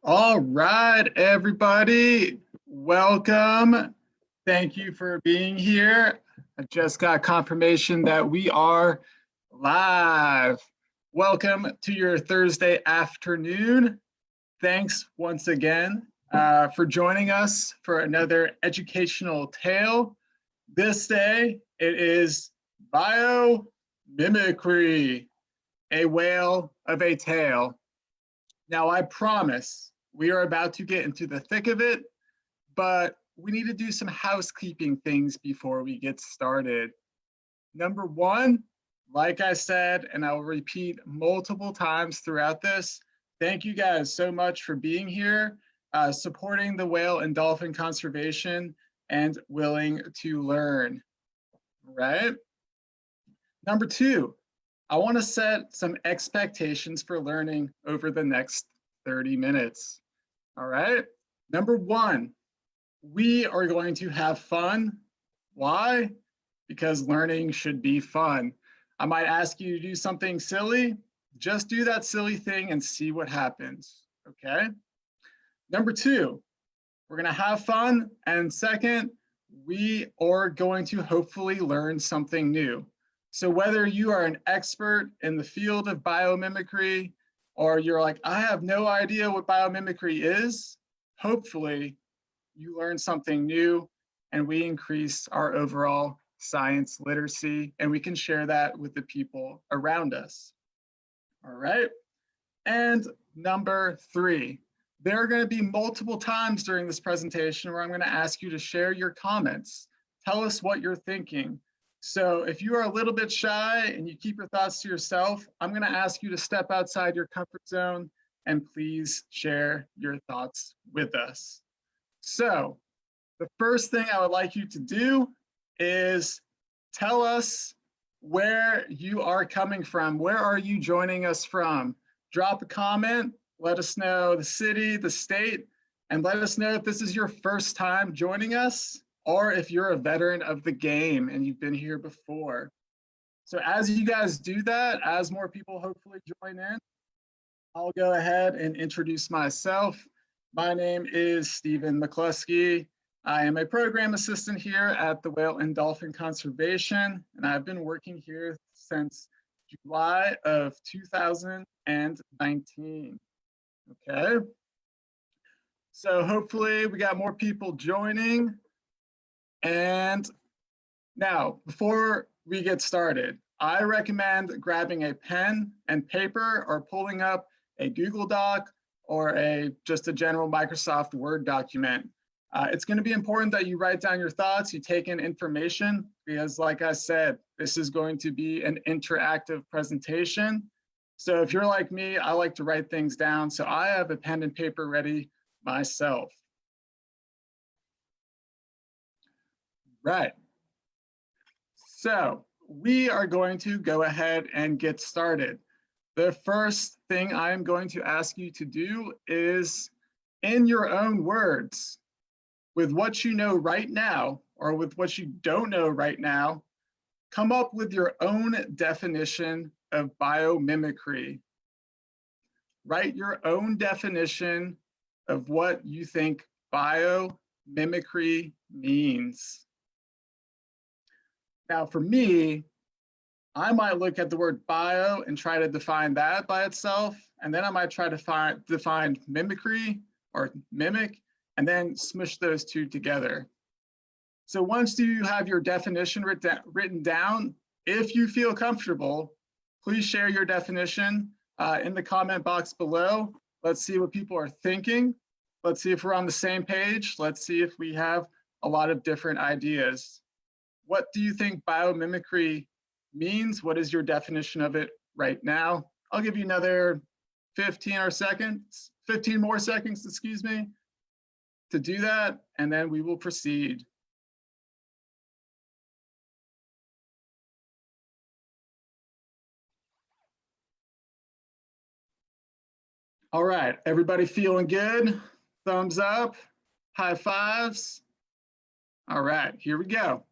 All right, everybody, welcome. Thank you for being here. I just got confirmation that we are live. Welcome to your Thursday afternoon. Thanks once again for joining us for another educational tale. This day, it is biomimicry, a whale of a tale. Now, I promise we are about to get into the thick of it, but we need to do some housekeeping things before we get started. Number one, like I said, and I'll repeat multiple times throughout this, thank you guys so much for being here, supporting the whale and dolphin conservation, and willing to learn, right? Number two, I want to set some expectations for learning over the next 30 minutes. All right. Number one, we are going to have fun. Why? Because learning should be fun. I might ask you to do something silly. Just do that silly thing and see what happens. Okay. Number two, we're going to have fun. And second, we are going to hopefully learn something new. So whether you are an expert in the field of biomimicry, or you're like, I have no idea what biomimicry is, hopefully you learn something new and we increase our overall science literacy, and we can share that with the people around us. All right. And number three, there are going to be multiple times during this presentation where I'm going to ask you to share your comments. Tell us what you're thinking. So if you are a little bit shy and you keep your thoughts to yourself, I'm going to ask you to step outside your comfort zone and please share your thoughts with us. So the first thing I would like you to do is tell us where you are coming from. Where are you joining us from? Drop a comment, let us know the city, the state, and let us know if this is your first time joining us, or if you're a veteran of the game and you've been here before. So as you guys do that, as more people hopefully join in, I'll go ahead and introduce myself. My name is Stephen McCluskey. I am a program assistant here at the Whale and Dolphin Conservation, and I've been working here since July of 2019. Okay. So hopefully we got more people joining. And now, before we get started, I recommend grabbing a pen and paper or pulling up a Google Doc or just a general Microsoft Word document. It's going to be important that you write down your thoughts, you take in information, because like I said, this is going to be an interactive presentation. So if you're like me, I like to write things down. So I have a pen and paper ready myself. Right. So we are going to go ahead and get started. The first thing I'm going to ask you to do is, in your own words, with what you know right now, or with what you don't know right now, come up with your own definition of biomimicry. Write your own definition of what you think biomimicry means. Now, for me, I might look at the word bio and try to define that by itself, and then I might try to define mimicry or mimic, and then smush those two together. So once you have your definition written down, if you feel comfortable, please share your definition in the comment box below. Let's see what people are thinking. Let's see if we're on the same page. Let's see if we have a lot of different ideas. What do you think biomimicry means? What is your definition of it right now? I'll give you another 15 more seconds, excuse me, to do that, and then we will proceed. All right, everybody feeling good? Thumbs up, high fives. All right, here we go.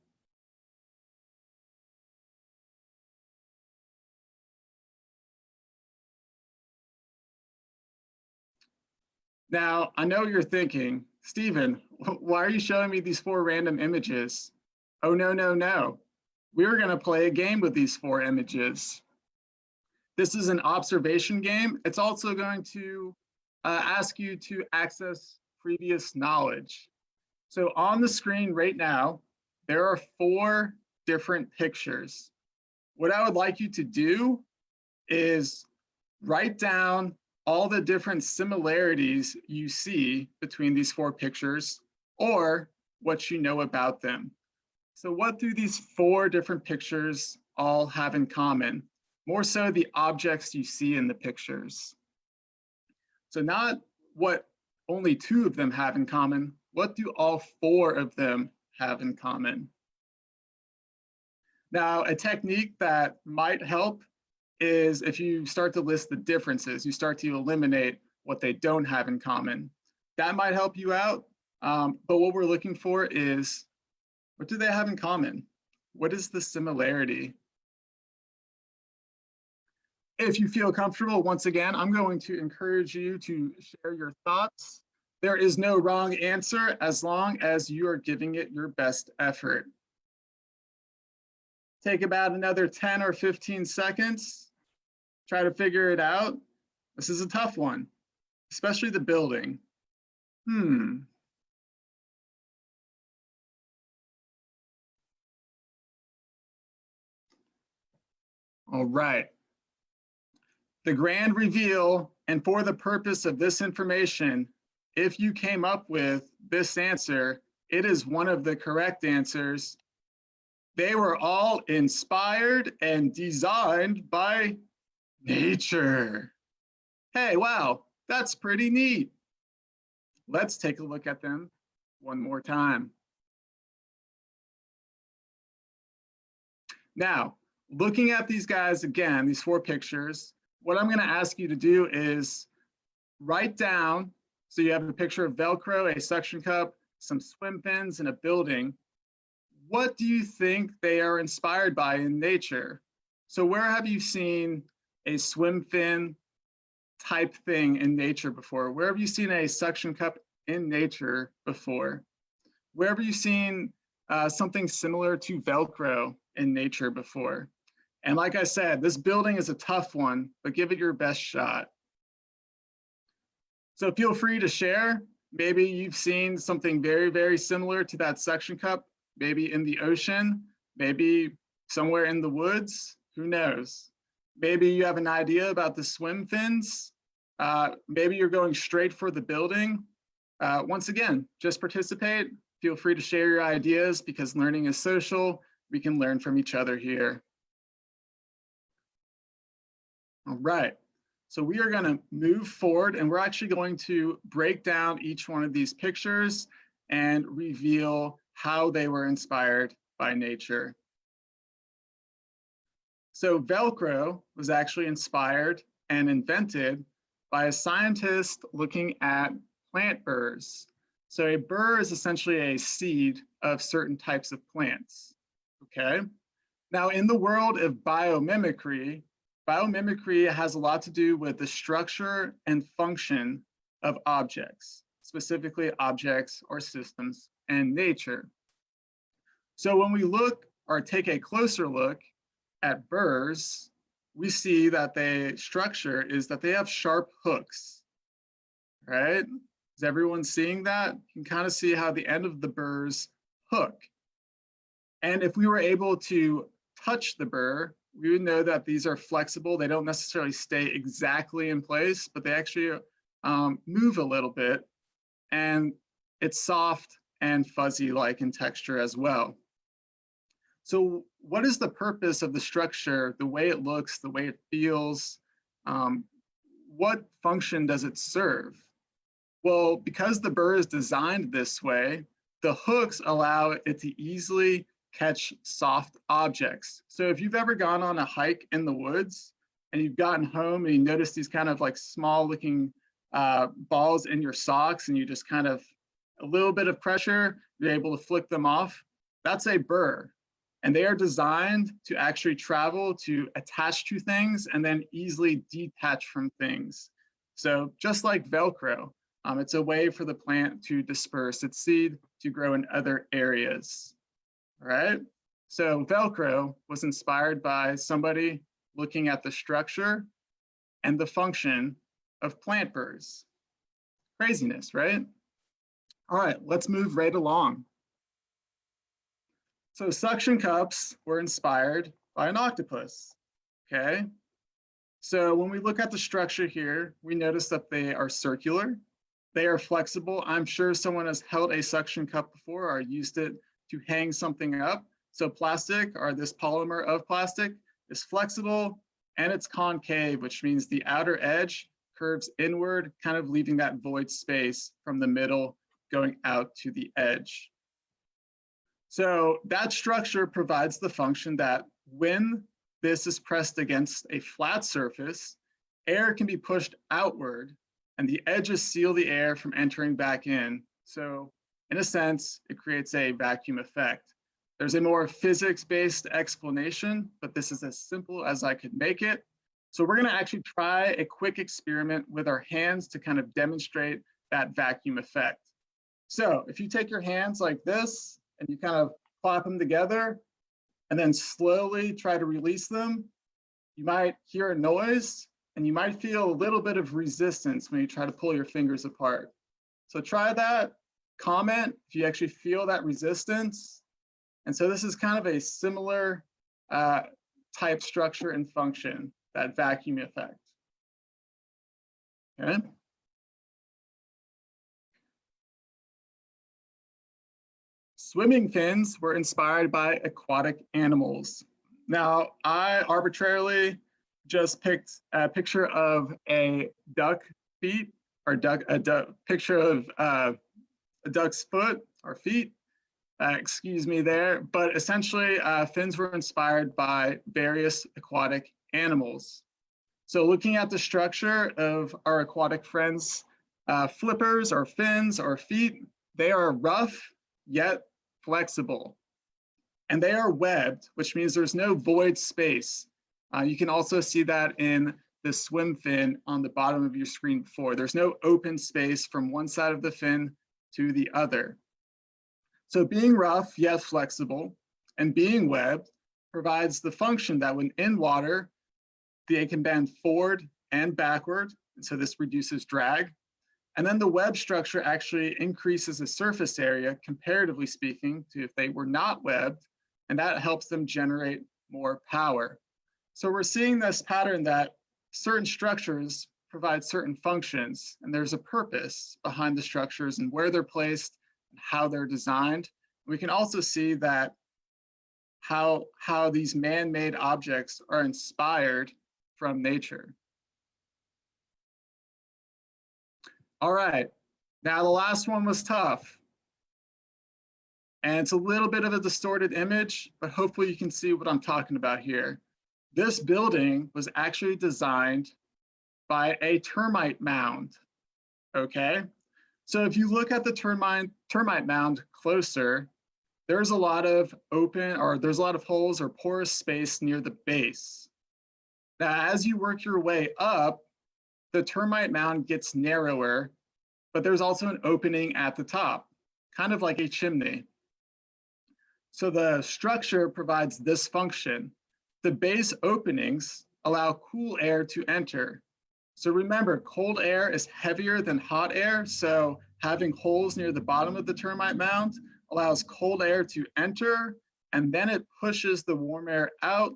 Now, I know you're thinking, Stephen, why are you showing me these 4 random images? Oh, no, no, no. We're going to play a game with these 4 images. This is an observation game. It's also going to ask you to access previous knowledge. So on the screen right now, there are 4 different pictures. What I would like you to do is write down all the different similarities you see between these 4 pictures or what you know about them. So what do these 4 different pictures all have in common? More so the objects you see in the pictures. So not what only 2 of them have in common, what do all 4 of them have in common? Now, a technique that might help is if you start to list the differences, you start to eliminate what they don't have in common. That might help you out, but what we're looking for is, what do they have in common? What is the similarity? If you feel comfortable, once again, I'm going to encourage you to share your thoughts. There is no wrong answer as long as you are giving it your best effort. Take about another 10 or 15 seconds. Try to figure it out. This is a tough one, especially the building. All right. The grand reveal, and for the purpose of this information, if you came up with this answer, it is one of the correct answers. They were all inspired and designed by nature. Hey, wow, that's pretty neat. Let's take a look at them one more time. Now, looking at these guys again, these 4 pictures, what I'm going to ask you to do is write down, so you have a picture of Velcro, a suction cup, some swim fins, and a building. What do you think they are inspired by in nature? So where have you seen a swim fin type thing in nature before? Where have you seen a suction cup in nature before? Where have you seen something similar to Velcro in nature before? And like I said, this building is a tough one, but give it your best shot. So feel free to share. Maybe you've seen something very, very similar to that suction cup, maybe in the ocean, maybe somewhere in the woods, who knows? Maybe you have an idea about the swim fins. Maybe you're going straight for the building. Once again, just participate. Feel free to share your ideas because learning is social. We can learn from each other here. All right, so we are going to move forward and we're actually going to break down each one of these pictures and reveal how they were inspired by nature. So Velcro was actually inspired and invented by a scientist looking at plant burrs. So a burr is essentially a seed of certain types of plants, okay? Now in the world of biomimicry, biomimicry has a lot to do with the structure and function of objects, specifically objects or systems and nature. So when we look or take a closer look at burrs, we see that the structure is that they have sharp hooks, right? Is everyone seeing that? You can kind of see how the end of the burrs hook. And if we were able to touch the burr, we would know that these are flexible. They don't necessarily stay exactly in place, but they actually move a little bit. And it's soft and fuzzy-like in texture as well. So what is the purpose of the structure, the way it looks, the way it feels? What function does it serve? Well, because the burr is designed this way, the hooks allow it to easily catch soft objects. So if you've ever gone on a hike in the woods and you've gotten home and you notice these kind of like small looking balls in your socks and you just kind of, a little bit of pressure, you're able to flick them off, that's a burr. And they are designed to actually travel, to attach to things and then easily detach from things. So just like Velcro, It's a way for the plant to disperse its seed to grow in other areas. All right. So Velcro was inspired by somebody looking at the structure and the function of plant burrs. Craziness, right? All right, let's move right along. So suction cups were inspired by an octopus, okay? So when we look at the structure here, we notice that they are circular. They are flexible. I'm sure someone has held a suction cup before or used it to hang something up. So plastic, or this polymer of plastic, is flexible and it's concave, which means the outer edge curves inward, kind of leaving that void space from the middle going out to the edge. So that structure provides the function that when this is pressed against a flat surface, air can be pushed outward and the edges seal the air from entering back in. So in a sense, it creates a vacuum effect. There's a more physics-based explanation, but this is as simple as I could make it. So we're going to actually try a quick experiment with our hands to kind of demonstrate that vacuum effect. So if you take your hands like this and you kind of clap them together and then slowly try to release them, you might hear a noise and you might feel a little bit of resistance when you try to pull your fingers apart. So try that, comment if you actually feel that resistance. And so this is kind of a similar type structure and function, that vacuum effect. Okay. Swimming fins were inspired by aquatic animals. Now, I arbitrarily just picked a picture of a duck feet, or picture of a duck's foot or feet. Excuse me there, but essentially fins were inspired by various aquatic animals. So looking at the structure of our aquatic friends, flippers or fins or feet, they are rough yet flexible. And they are webbed, which means there's no void space. You can also see that in the swim fin on the bottom of your screen before. There's no open space from one side of the fin to the other. So being rough yet flexible and being webbed provides the function that when in water, they can bend forward and backward. And so this reduces drag. And then the web structure actually increases the surface area, comparatively speaking, to if they were not webbed, and that helps them generate more power. So we're seeing this pattern that certain structures provide certain functions, and there's a purpose behind the structures and where they're placed and how they're designed. We can also see that how these man-made objects are inspired from nature. All right, now the last one was tough. And it's a little bit of a distorted image, but hopefully you can see what I'm talking about here. This building was actually designed by a termite mound, okay? So if you look at the termite mound closer, there's a lot of there's a lot of holes or porous space near the base. Now, as you work your way up, the termite mound gets narrower, but there's also an opening at the top, kind of like a chimney. So the structure provides this function. The base openings allow cool air to enter. So remember, cold air is heavier than hot air, so having holes near the bottom of the termite mound allows cold air to enter, and then it pushes the warm air out.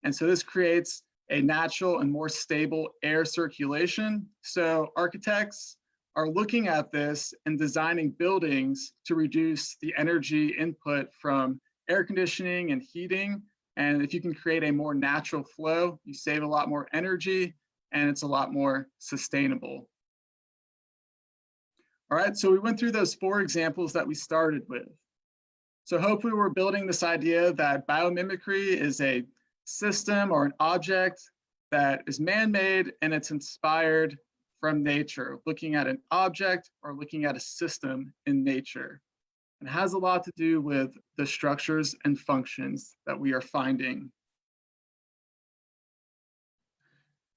And so this creates a natural and more stable air circulation. So architects are looking at this and designing buildings to reduce the energy input from air conditioning and heating. And if you can create a more natural flow, you save a lot more energy and it's a lot more sustainable. All right, so we went through those 4 examples that we started with. So hopefully we're building this idea that biomimicry is a system or an object that is man-made and it's inspired from nature, looking at an object or looking at a system in nature. It has a lot to do with the structures and functions that we are finding.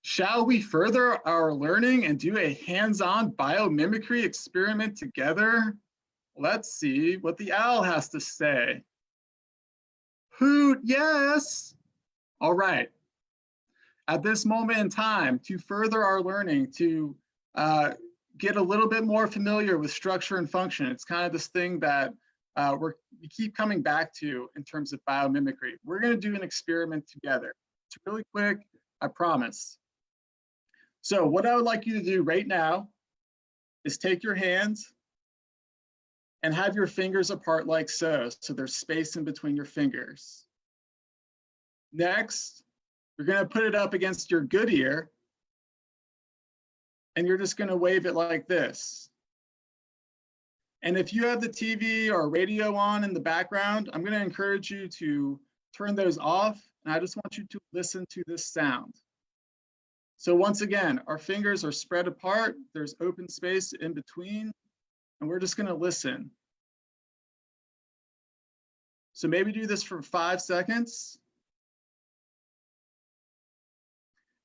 Shall we further our learning and do a hands-on biomimicry experiment together? Let's see what the owl has to say. Hoot, yes. All right. At this moment in time, to further our learning, to get a little bit more familiar with structure and function, it's kind of this thing that we keep coming back to in terms of biomimicry. We're going to do an experiment together. It's really quick, I promise. So what I would like you to do right now is take your hands and have your fingers apart like so there's space in between your fingers. Next, you're going to put it up against your good ear, and you're just going to wave it like this. And if you have the TV or radio on in the background, I'm going to encourage you to turn those off, and I just want you to listen to this sound. So once again, our fingers are spread apart, there's open space in between, and we're just going to listen. So maybe do this for 5 seconds.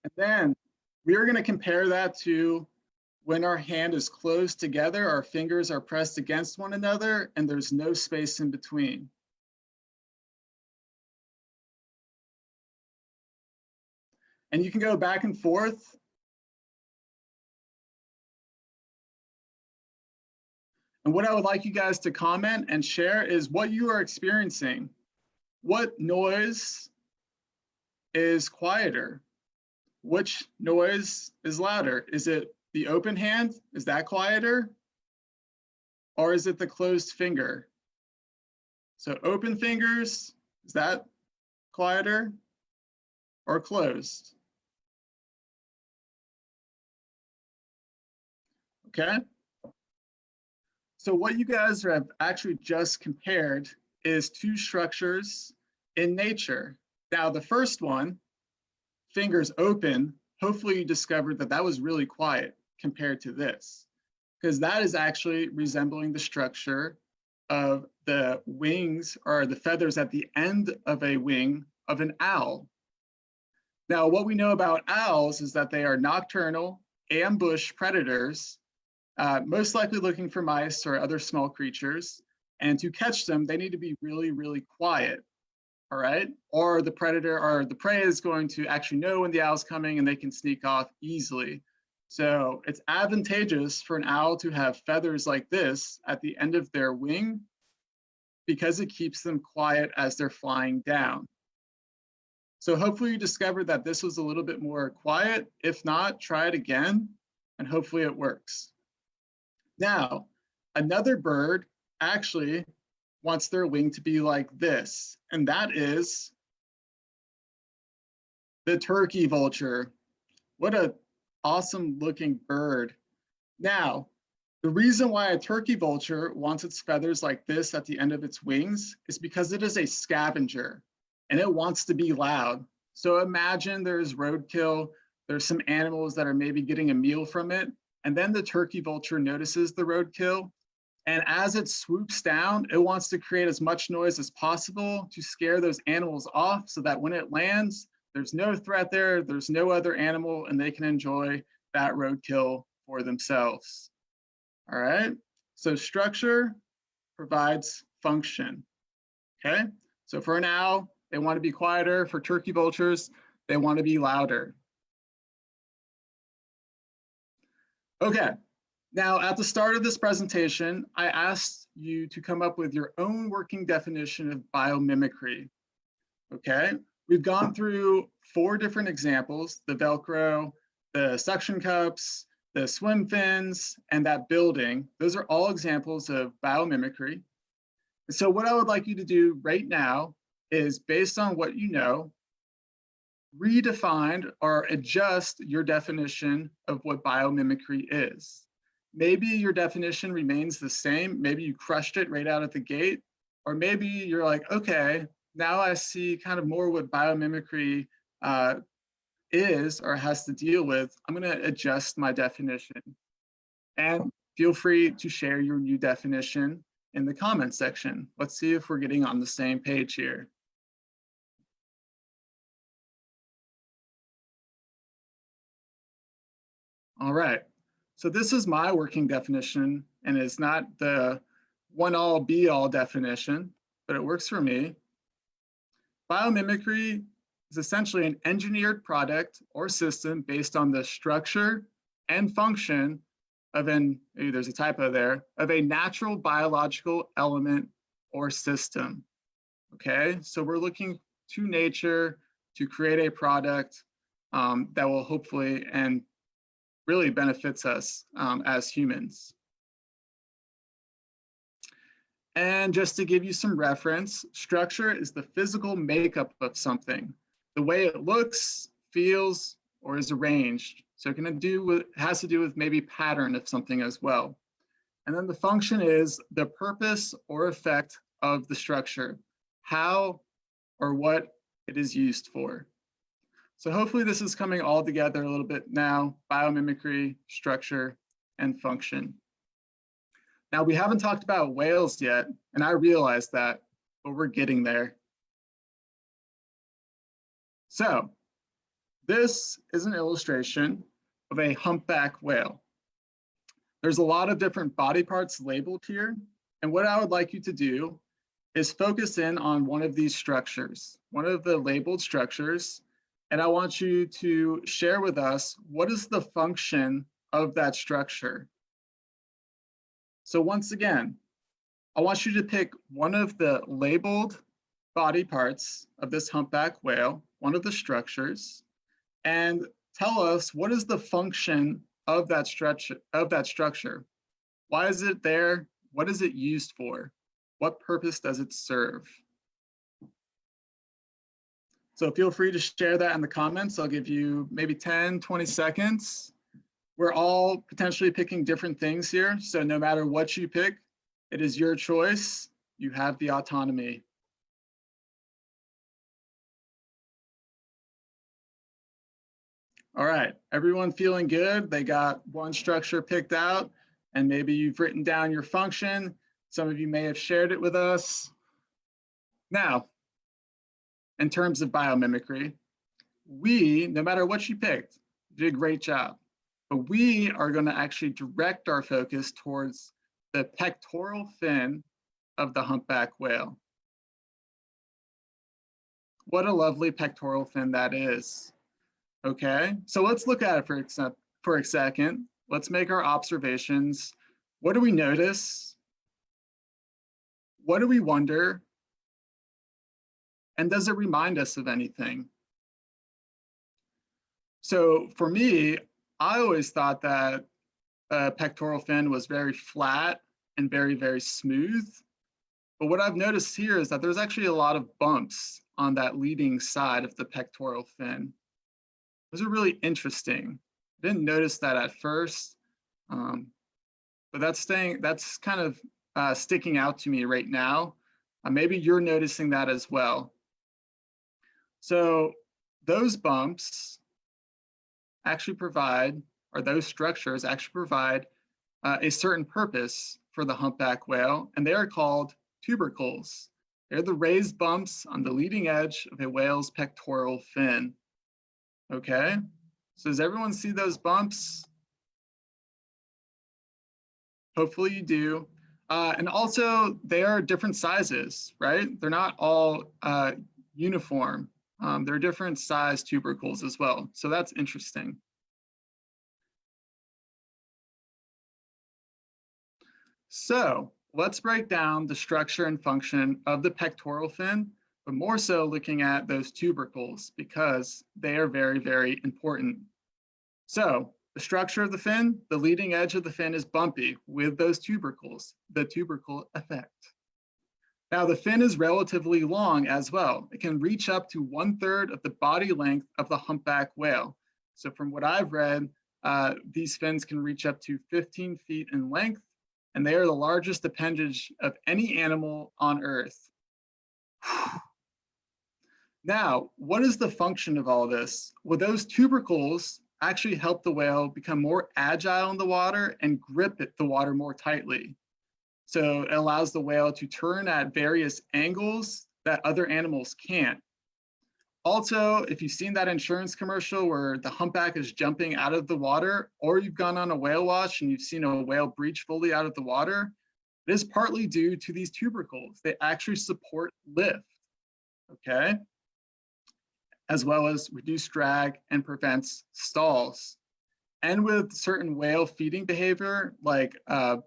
And then we are going to compare that to when our hand is closed together, our fingers are pressed against one another, and there's no space in between. And you can go back and forth. And what I would like you guys to comment and share is what you are experiencing. What noise is quieter? Which noise is louder? Is it the open hand? Is that quieter? Or is it the closed finger? So open fingers, is that quieter or closed? Okay. So what you guys have actually just compared is two structures in nature. Now, the first one, fingers open, hopefully you discovered that that was really quiet compared to this, because that is actually resembling the structure of the wings or the feathers at the end of a wing of an owl. Now, what we know about owls is that they are nocturnal, ambush predators, most likely looking for mice or other small creatures. And to catch them, they need to be really, really quiet. All right. Or the predator or the prey is going to actually know when the owl's coming and they can sneak off easily. So it's advantageous for an owl to have feathers like this at the end of their wing because it keeps them quiet as they're flying down. So hopefully you discovered that this was a little bit more quiet. If not, try it again and hopefully it works. Now, another bird actually wants their wing to be like this, and that is the turkey vulture. What an awesome looking bird. Now, the reason why a turkey vulture wants its feathers like this at the end of its wings is because it is a scavenger and it wants to be loud. So imagine there's roadkill, there's some animals that are maybe getting a meal from it, and then the turkey vulture notices the roadkill. And as it swoops down, it wants to create as much noise as possible to scare those animals off so that when it lands, there's no threat there, there's no other animal, and they can enjoy that roadkill for themselves. All right, so structure provides function, okay? So for an owl, they want to be quieter. For turkey vultures, they want to be louder. Okay, now at the start of this presentation, I asked you to come up with your own working definition of biomimicry, okay? We've gone through 4 different examples, the Velcro, the suction cups, the swim fins, and that building. Those are all examples of biomimicry. And so what I would like you to do right now is, based on what you know, redefine or adjust your definition of what biomimicry is. Maybe your definition remains the same. Maybe you crushed it right out at the gate, or maybe you're like, okay, now I see kind of more what biomimicry is or has to deal with. I'm going to adjust my definition. And feel free to share your new definition in the comment section. Let's see if we're getting on the same page here. All right, so this is my working definition, and it's not the one-all be-all definition, but it works for me. Biomimicry is essentially an engineered product or system based on the structure and function of maybe there's a typo there, of a natural biological element or system. Okay, so we're looking to nature to create a product that will hopefully and really benefits us as humans. And just to give you some reference, structure is the physical makeup of something, the way it looks, feels, or is arranged. So it has to do with maybe pattern of something as well. And then the function is the purpose or effect of the structure, how or what it is used for. So hopefully this is coming all together a little bit now: biomimicry, structure, and function. Now, we haven't talked about whales yet, and I realize that, but we're getting there. So this is an illustration of a humpback whale. There's a lot of different body parts labeled here, and what I would like you to do is focus in on one of these structures, one of the labeled structures, and I want you to share with us what is the function of that structure. So once again, I want you to pick one of the labeled body parts of this humpback whale, one of the structures, and tell us what is the function of that structure. Why is it there? What is it used for? What purpose does it serve? So feel free to share that in the comments. I'll give you maybe 10, 20 seconds. We're all potentially picking different things here. So no matter what you pick, it is your choice. You have the autonomy. All right, everyone feeling good? They got one structure picked out, and maybe you've written down your function. Some of you may have shared it with us. Now, in terms of biomimicry, no matter what you picked, did a great job. But we are going to actually direct our focus towards the pectoral fin of the humpback whale. What a lovely pectoral fin that is. Okay, so let's look at it for a second. Let's make our observations. What do we notice? What do we wonder? And does it remind us of anything? So for me, I always thought that pectoral fin was very flat and very, very smooth. But what I've noticed here is that there's actually a lot of bumps on that leading side of the pectoral fin. Those are really interesting. I didn't notice that at first, but that's kind of sticking out to me right now. Maybe you're noticing that as well. So those bumps actually provide, or those structures actually provide a certain purpose for the humpback whale, and they are called tubercles. They're the raised bumps on the leading edge of a whale's pectoral fin. Okay, so does everyone see those bumps? Hopefully you do. And also, they are different sizes, right? They're not all uniform. There are different size tubercles as well. So that's interesting. So let's break down the structure and function of the pectoral fin, but more so looking at those tubercles because they are very, very important. So the structure of the fin, the leading edge of the fin is bumpy with those tubercles, the tubercle effect. Now the fin is relatively long as well. It can reach up to 1/3 of the body length of the humpback whale. So from what I've read, these fins can reach up to 15 feet in length, and they are the largest appendage of any animal on Earth. Now, what is the function of all this? Well, those tubercles actually help the whale become more agile in the water and grip the water more tightly. So it allows the whale to turn at various angles that other animals can't. Also, if you've seen that insurance commercial where the humpback is jumping out of the water, or you've gone on a whale watch and you've seen a whale breach fully out of the water, it is partly due to these tubercles. They actually support lift, okay? As well as reduce drag and prevents stalls. And with certain whale feeding behavior, like bubble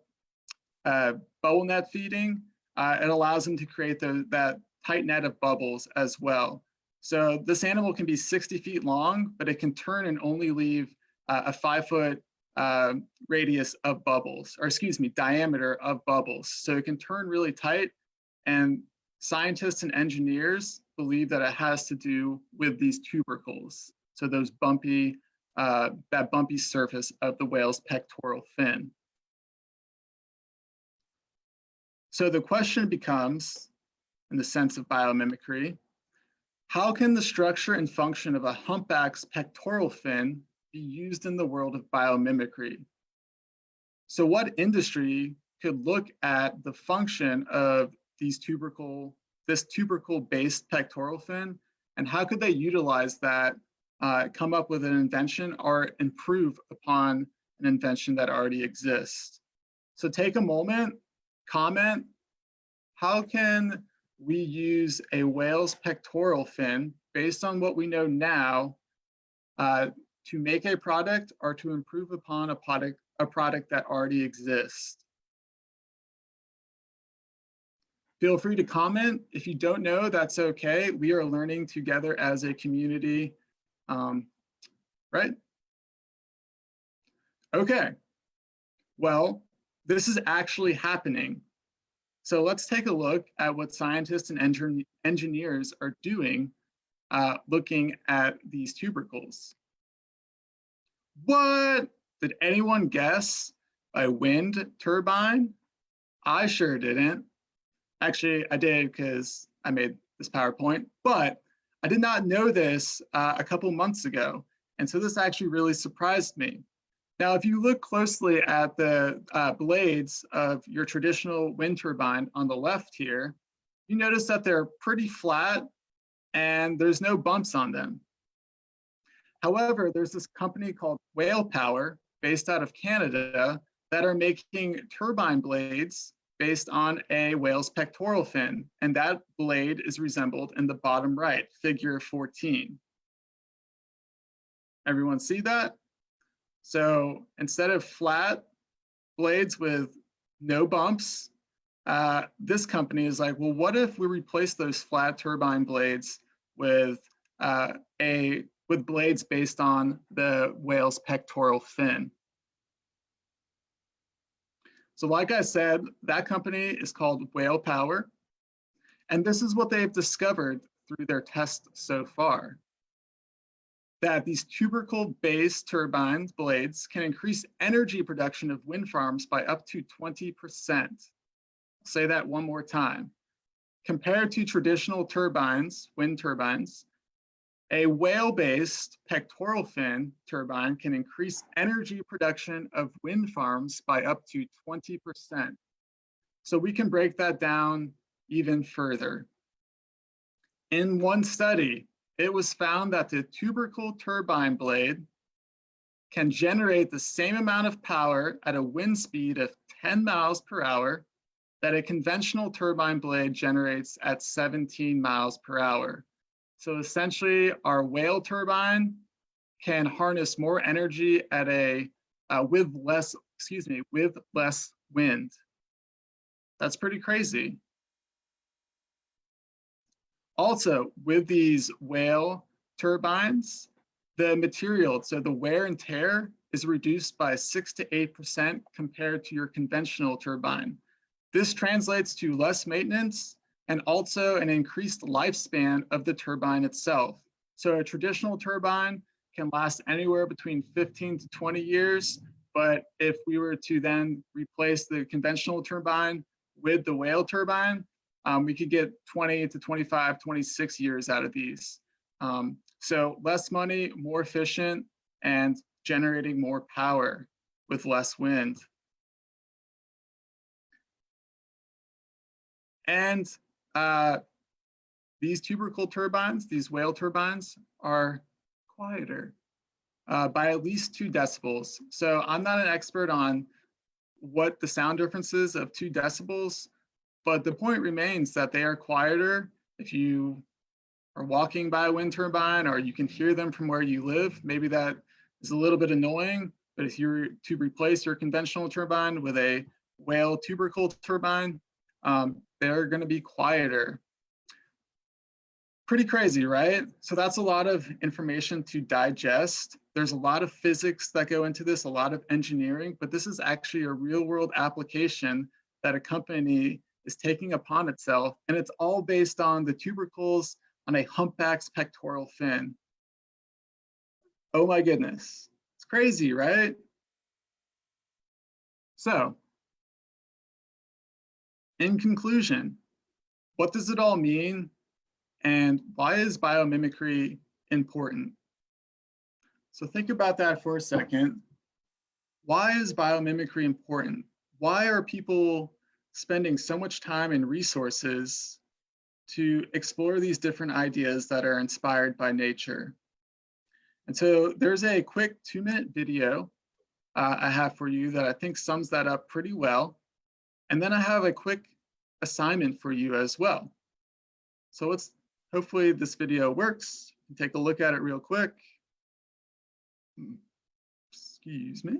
net feeding, it allows them to create that tight net of bubbles as well. So this animal can be 60 feet long, but it can turn and only leave a 5-foot radius of bubbles, or excuse me, diameter of bubbles. So it can turn really tight, and scientists and engineers believe that it has to do with these tubercles. So those bumpy, that bumpy surface of the whale's pectoral fin. So the question becomes, in the sense of biomimicry, how can the structure and function of a humpback's pectoral fin be used in the world of biomimicry? So what industry could look at the function of this tubercle-based pectoral fin, and how could they utilize that, come up with an invention or improve upon an invention that already exists? So take a moment, comment, how can we use a whale's pectoral fin based on what we know now to make a product or to improve upon a product that already exists? Feel free to comment. If you don't know, that's okay. We are learning together as a community, right? Okay, well, this is actually happening. So let's take a look at what scientists and engineers are doing looking at these tubercles. What? Did anyone guess a wind turbine? I sure didn't. Actually, I did because I made this PowerPoint, but I did not know this a couple months ago. And so this actually really surprised me. Now, if you look closely at the blades of your traditional wind turbine on the left here, you notice that they're pretty flat and there's no bumps on them. However, there's this company called Whale Power, based out of Canada, that are making turbine blades based on a whale's pectoral fin, and that blade is resembled in the bottom right, figure 14. Everyone see that? So instead of flat blades with no bumps, this company is like, well, what if we replace those flat turbine blades with blades based on the whale's pectoral fin? So like I said, that company is called Whale Power, and this is what they've discovered through their tests so far, that these tubercle-based turbine blades can increase energy production of wind farms by up to 20%. I'll say that one more time. Compared to traditional turbines, wind turbines, a whale-based pectoral fin turbine can increase energy production of wind farms by up to 20%. So we can break that down even further. In one study, it was found that the tubercle turbine blade can generate the same amount of power at a wind speed of 10 miles per hour that a conventional turbine blade generates at 17 miles per hour. So essentially, our whale turbine can harness more energy at with less wind. That's pretty crazy. Also, with these whale turbines, the material, so the wear and tear, is reduced by 6 to 8% compared to your conventional turbine. This translates to less maintenance and also an increased lifespan of the turbine itself. So a traditional turbine can last anywhere between 15 to 20 years, but if we were to then replace the conventional turbine with the whale turbine, we could get 20 to 25, 26 years out of these. So less money, more efficient, and generating more power with less wind. And these tubercle turbines, these whale turbines, are quieter by at least 2 decibels. So I'm not an expert on what the sound difference is of 2 decibels, but the point remains that they are quieter. If you are walking by a wind turbine or you can hear them from where you live, maybe that is a little bit annoying, but if you're to replace your conventional turbine with a whale tubercle turbine, they're going to be quieter. Pretty crazy, right? So that's a lot of information to digest. There's a lot of physics that go into this, a lot of engineering, but this is actually a real world application that a company is taking upon itself. And it's all based on the tubercles on a humpback's pectoral fin. Oh my goodness. It's crazy, right? So, in conclusion, what does it all mean? And why is biomimicry important? So think about that for a second. Why is biomimicry important? Why are people spending so much time and resources to explore these different ideas that are inspired by nature? And so there's a quick 2-minute video I have for you that I think sums that up pretty well. And then I have a quick assignment for you as well. So hopefully this video works. Take a look at it real quick. Excuse me.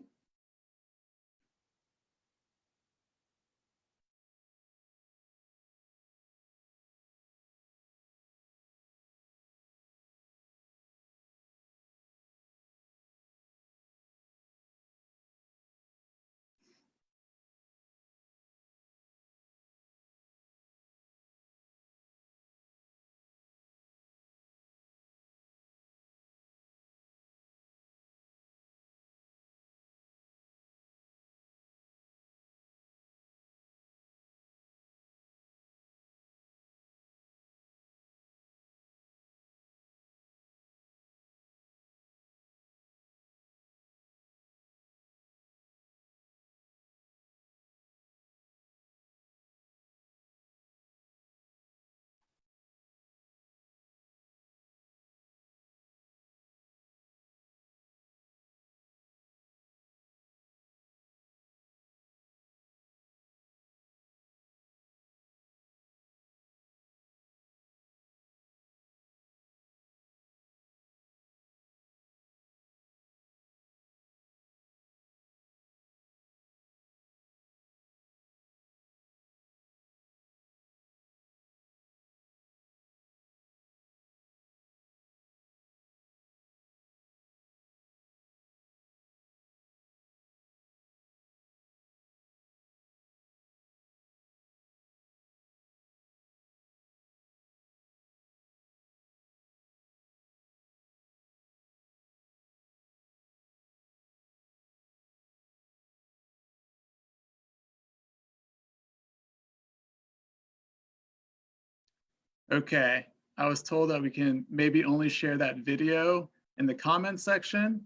Okay, I was told that we can maybe only share that video in the comment section.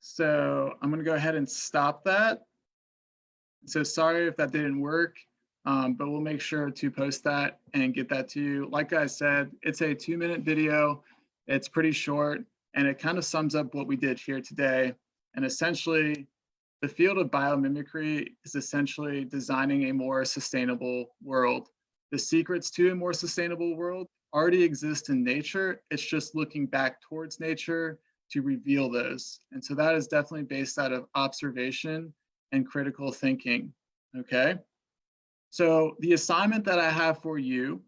So I'm gonna go ahead and stop that. So sorry if that didn't work, but we'll make sure to post that and get that to you. Like I said, it's a 2-minute video. It's pretty short and it kind of sums up what we did here today. And essentially, the field of biomimicry is essentially designing a more sustainable world. The secrets to a more sustainable world already exist in nature. It's just looking back towards nature to reveal those. And so that is definitely based out of observation and critical thinking, okay? So the assignment that I have for you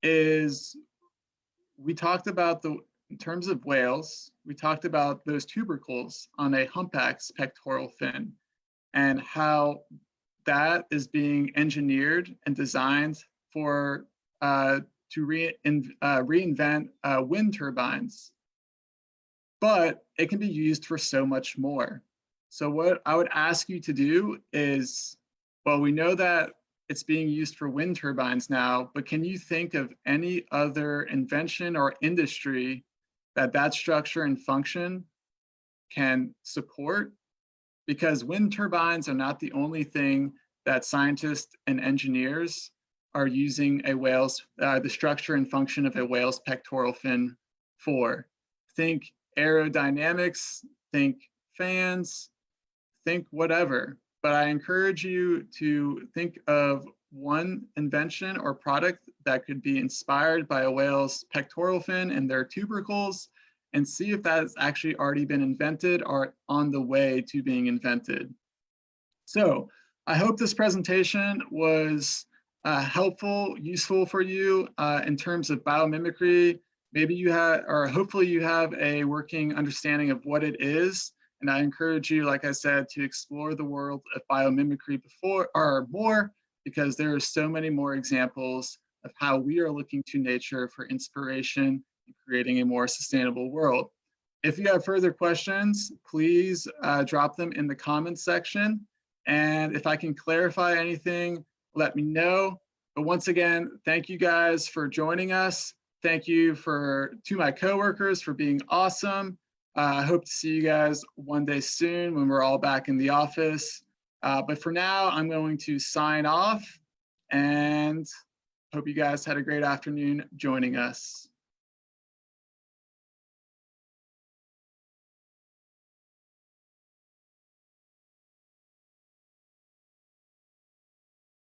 is, we talked about in terms of whales, we talked about those tubercles on a humpback's pectoral fin and how that is being engineered and designed for to reinvent wind turbines. But it can be used for so much more. So what I would ask you to do is, well, we know that it's being used for wind turbines now, but can you think of any other invention or industry that structure and function can support? Because wind turbines are not the only thing that scientists and engineers are using a whale's, the structure and function of a whale's pectoral fin for. Think aerodynamics, think fans, think whatever. But I encourage you to think of one invention or product that could be inspired by a whale's pectoral fin and their tubercles, and see if that has actually already been invented or on the way to being invented. So I hope this presentation was helpful, useful for you in terms of biomimicry. Maybe you have, or hopefully you have a working understanding of what it is. And I encourage you, like I said, to explore the world of biomimicry before or more, because there are so many more examples of how we are looking to nature for inspiration and creating a more sustainable world. If you have further questions, please drop them in the comments section. And if I can clarify anything, let me know. But once again, thank you guys for joining us. Thank you to my coworkers for being awesome. I hope to see you guys one day soon when we're all back in the office. But for now, I'm going to sign off and hope you guys had a great afternoon joining us.